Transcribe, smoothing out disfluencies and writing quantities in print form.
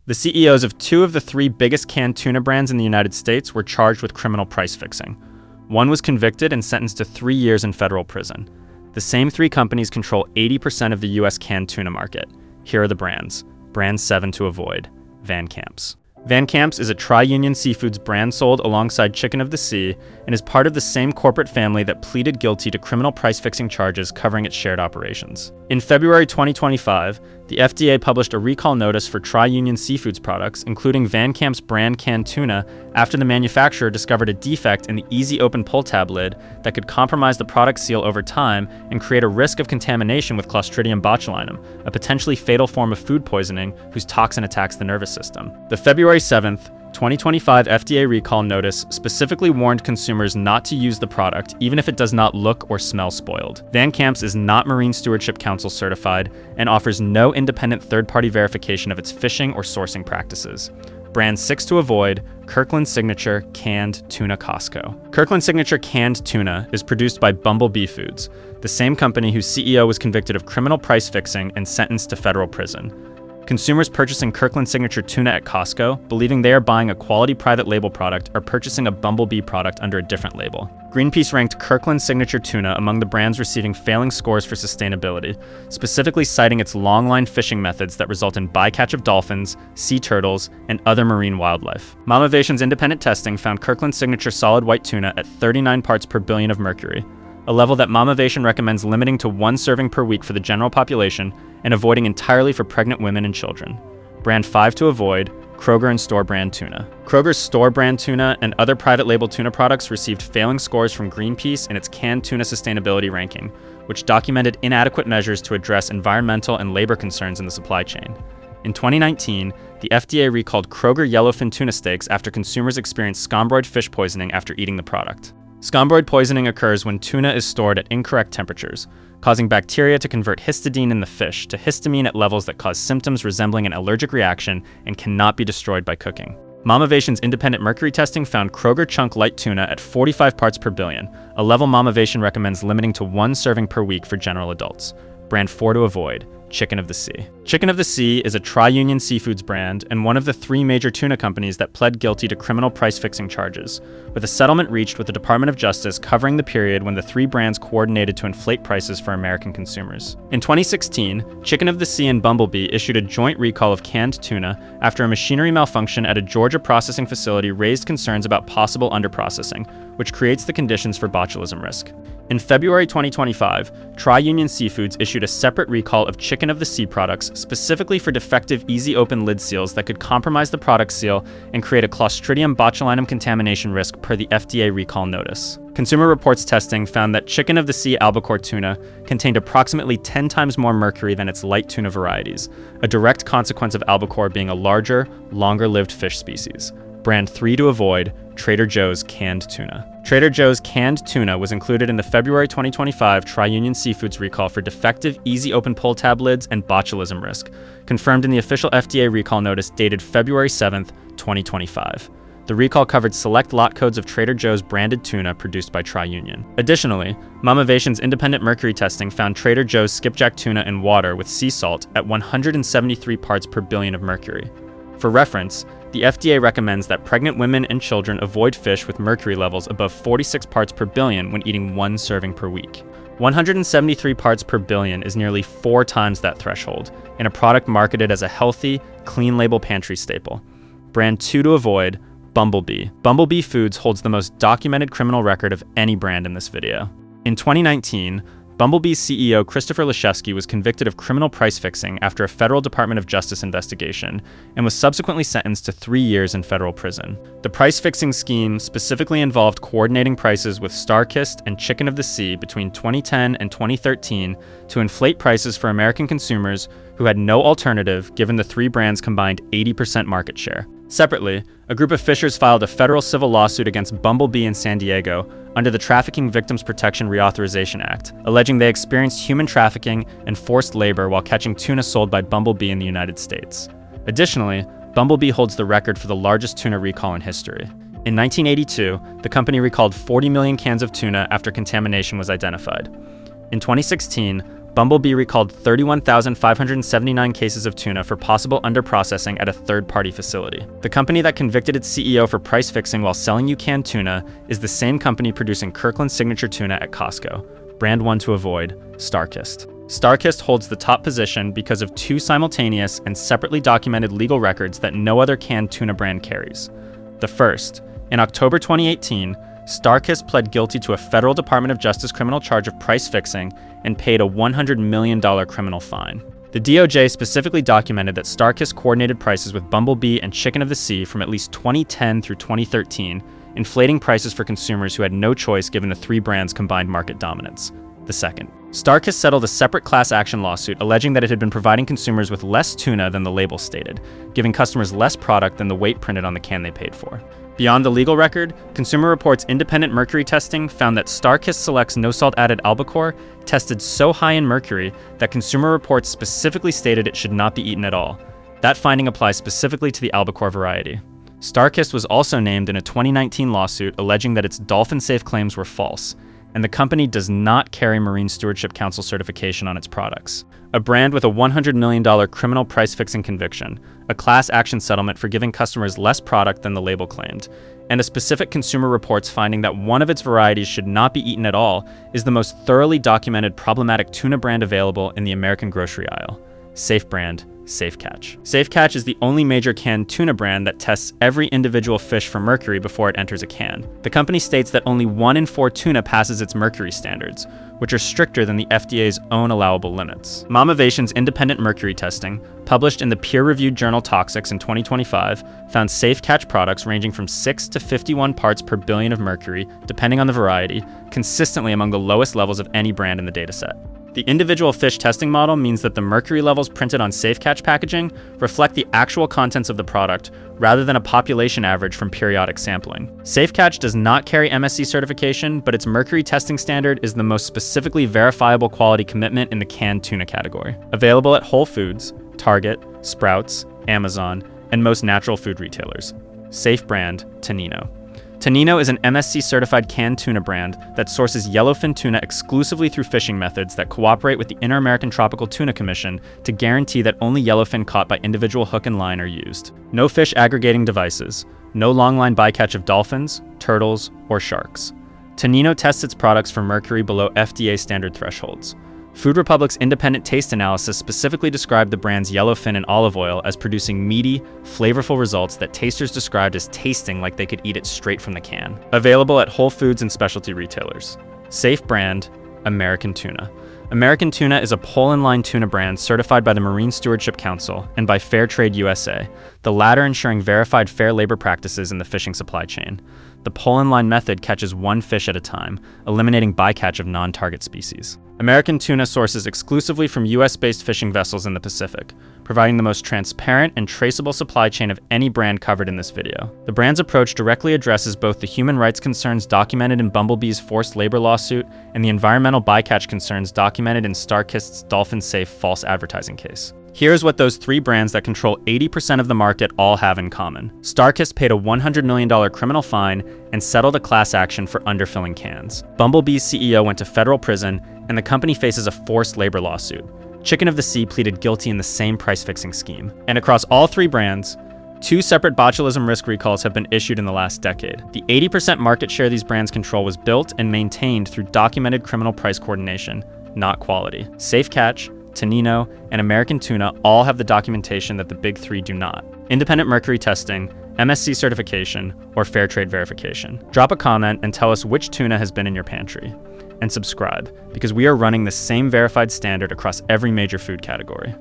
The CEOs of two of the three biggest canned tuna brands in the United States were charged with criminal price fixing. One was convicted and sentenced to 3 years in federal prison. The same three companies control 80% of the U.S. canned tuna market. Here are the brands. Brand 7 to avoid. Van Camp's. Van Camp's is a Tri-Union Seafoods brand sold alongside Chicken of the Sea and is part of the same corporate family that pleaded guilty to criminal price-fixing charges covering its shared operations. In February 2025, the FDA published a recall notice for Tri-Union Seafoods products, including Van Camp's brand canned tuna, after the manufacturer discovered a defect in the Easy Open pull tab lid that could compromise the product seal over time and create a risk of contamination with Clostridium botulinum, a potentially fatal form of food poisoning whose toxin attacks the nervous system. The February 7th, 2025 FDA recall notice specifically warned consumers not to use the product even if it does not look or smell spoiled. Van Camp's is not Marine Stewardship Council certified and offers no independent third-party verification of its fishing or sourcing practices. Brand 6 to avoid, Kirkland Signature Canned Tuna Costco. Kirkland Signature Canned Tuna is produced by Bumblebee Foods, the same company whose CEO was convicted of criminal price fixing and sentenced to federal prison. Consumers purchasing Kirkland Signature Tuna at Costco, believing they are buying a quality private label product, are purchasing a Bumblebee product under a different label. Greenpeace ranked Kirkland Signature Tuna among the brands receiving failing scores for sustainability, specifically citing its long-line fishing methods that result in bycatch of dolphins, sea turtles, and other marine wildlife. Mamavision's independent testing found Kirkland Signature solid white tuna at 39 parts per billion of mercury, a level that Mamavision recommends limiting to 1 serving per week for the general population and avoiding entirely for pregnant women and children. Brand 5 to avoid, Kroger and store brand tuna. Kroger's store brand tuna and other private label tuna products received failing scores from Greenpeace in its canned tuna sustainability ranking, which documented inadequate measures to address environmental and labor concerns in the supply chain. In 2019, the FDA recalled Kroger yellowfin tuna steaks after consumers experienced scombroid fish poisoning after eating the product. Scombroid poisoning occurs when tuna is stored at incorrect temperatures, causing bacteria to convert histidine in the fish to histamine at levels that cause symptoms resembling an allergic reaction and cannot be destroyed by cooking. Mamavision's independent mercury testing found Kroger chunk light tuna at 45 parts per billion, a level Mamavision recommends limiting to 1 serving per week for general adults. Brand 4 to avoid, Chicken of the Sea. Chicken of the Sea is a Tri-Union Seafoods brand and one of the 3 major tuna companies that pled guilty to criminal price-fixing charges, with a settlement reached with the Department of Justice covering the period when the 3 brands coordinated to inflate prices for American consumers. In 2016, Chicken of the Sea and Bumblebee issued a joint recall of canned tuna after a machinery malfunction at a Georgia processing facility raised concerns about possible underprocessing, which creates the conditions for botulism risk. In February 2025, Tri-Union Seafoods issued a separate recall of Chicken of the Sea products specifically for defective easy open lid seals that could compromise the product seal and create a Clostridium botulinum contamination risk per the FDA recall notice. Consumer Reports testing found that Chicken of the Sea albacore tuna contained approximately 10 times more mercury than its light tuna varieties, a direct consequence of albacore being a larger, longer-lived fish species. Brand 3 to avoid, Trader Joe's canned tuna. Trader Joe's canned tuna was included in the February 2025 Tri-Union Seafoods recall for defective easy open pull tab lids and botulism risk, confirmed in the official FDA recall notice dated February 7th, 2025. The recall covered select lot codes of Trader Joe's branded tuna produced by Tri-Union. Additionally, Mamavision's independent mercury testing found Trader Joe's skipjack tuna in water with sea salt at 173 parts per billion of mercury. For reference, the FDA recommends that pregnant women and children avoid fish with mercury levels above 46 parts per billion when eating 1 serving per week. 173 parts per billion is nearly 4 times that threshold in a product marketed as a healthy, clean label pantry staple. Brand 2 to avoid, Bumblebee. Bumblebee Foods holds the most documented criminal record of any brand in this video. In 2019, Bumblebee's CEO Christopher Leshevsky was convicted of criminal price fixing after a federal Department of Justice investigation and was subsequently sentenced to 3 years in federal prison. The price fixing scheme specifically involved coordinating prices with StarKist and Chicken of the Sea between 2010 and 2013 to inflate prices for American consumers who had no alternative given the 3 brands' combined 80% market share. Separately, a group of fishers filed a federal civil lawsuit against Bumblebee in San Diego under the Trafficking Victims Protection Reauthorization Act, alleging they experienced human trafficking and forced labor while catching tuna sold by Bumblebee in the United States. Additionally, Bumblebee holds the record for the largest tuna recall in history. In 1982, the company recalled 40 million cans of tuna after contamination was identified. In 2016, Bumblebee recalled 31,579 cases of tuna for possible underprocessing at a third-party facility. The company that convicted its CEO for price fixing while selling you canned tuna is the same company producing Kirkland's signature tuna at Costco. Brand one to avoid, StarKist. StarKist holds the top position because of two simultaneous and separately documented legal records that no other canned tuna brand carries. The first, in October 2018, StarKist pled guilty to a federal Department of Justice criminal charge of price fixing and paid a $100 million criminal fine. The DOJ specifically documented that StarKist coordinated prices with Bumblebee and Chicken of the Sea from at least 2010 through 2013, inflating prices for consumers who had no choice given the three brands' combined market dominance. The second, StarKist settled a separate class action lawsuit alleging that it had been providing consumers with less tuna than the label stated, giving customers less product than the weight printed on the can they paid for. Beyond the legal record, Consumer Reports' independent mercury testing found that StarKist Select's no-salt added albacore tested so high in mercury that Consumer Reports specifically stated it should not be eaten at all. That finding applies specifically to the albacore variety. StarKist was also named in a 2019 lawsuit alleging that its dolphin-safe claims were false, and the company does not carry Marine Stewardship Council certification on its products. A brand with a $100 million criminal price-fixing conviction, a class action settlement for giving customers less product than the label claimed, and a specific Consumer Reports finding that one of its varieties should not be eaten at all is the most thoroughly documented problematic tuna brand available in the American grocery aisle. Safe brand, Safe Catch. Safe Catch is the only major canned tuna brand that tests every individual fish for mercury before it enters a can. The company states that only 1 in 4 tuna passes its mercury standards, which are stricter than the FDA's own allowable limits. Momavation's independent mercury testing, published in the peer-reviewed journal Toxics in 2025, found Safe Catch products ranging from 6 to 51 parts per billion of mercury, depending on the variety, consistently among the lowest levels of any brand in the dataset. The individual fish testing model means that the mercury levels printed on Safe Catch packaging reflect the actual contents of the product rather than a population average from periodic sampling. Safe Catch does not carry MSC certification, but its mercury testing standard is the most specifically verifiable quality commitment in the canned tuna category. Available at Whole Foods, Target, Sprouts, Amazon, and most natural food retailers. Safe brand, Tuna. Tuna is an MSC-certified canned tuna brand that sources yellowfin tuna exclusively through fishing methods that cooperate with the Inter-American Tropical Tuna Commission to guarantee that only yellowfin caught by individual hook and line are used. No fish aggregating devices, no longline bycatch of dolphins, turtles, or sharks. Tuna tests its products for mercury below FDA standard thresholds. Food Republic's independent taste analysis specifically described the brand's yellowfin and olive oil as producing meaty, flavorful results that tasters described as tasting like they could eat it straight from the can. Available at Whole Foods and specialty retailers. Safe brand, American Tuna. American Tuna is a pole-in-line tuna brand certified by the Marine Stewardship Council and by Fair Trade USA, the latter ensuring verified fair labor practices in the fishing supply chain. The pole-in-line method catches one fish at a time, eliminating bycatch of non-target species. American Tuna sources exclusively from US-based fishing vessels in the Pacific, providing the most transparent and traceable supply chain of any brand covered in this video. The brand's approach directly addresses both the human rights concerns documented in Bumblebee's forced labor lawsuit and the environmental bycatch concerns documented in StarKist's dolphin-safe false advertising case. Here's what those three brands that control 80% of the market all have in common. StarKist paid a $100 million criminal fine and settled a class action for underfilling cans. Bumblebee's CEO went to federal prison, and the company faces a forced labor lawsuit. Chicken of the Sea pleaded guilty in the same price-fixing scheme. And across all three brands, 2 separate botulism risk recalls have been issued in the last decade. The 80% market share these brands control was built and maintained through documented criminal price coordination, not quality. Safe Catch, Tuna, and American Tuna all have the documentation that the big three do not. Independent mercury testing, MSC certification, or fair trade verification. Drop a comment and tell us which tuna has been in your pantry. And subscribe, because we are running the same verified standard across every major food category.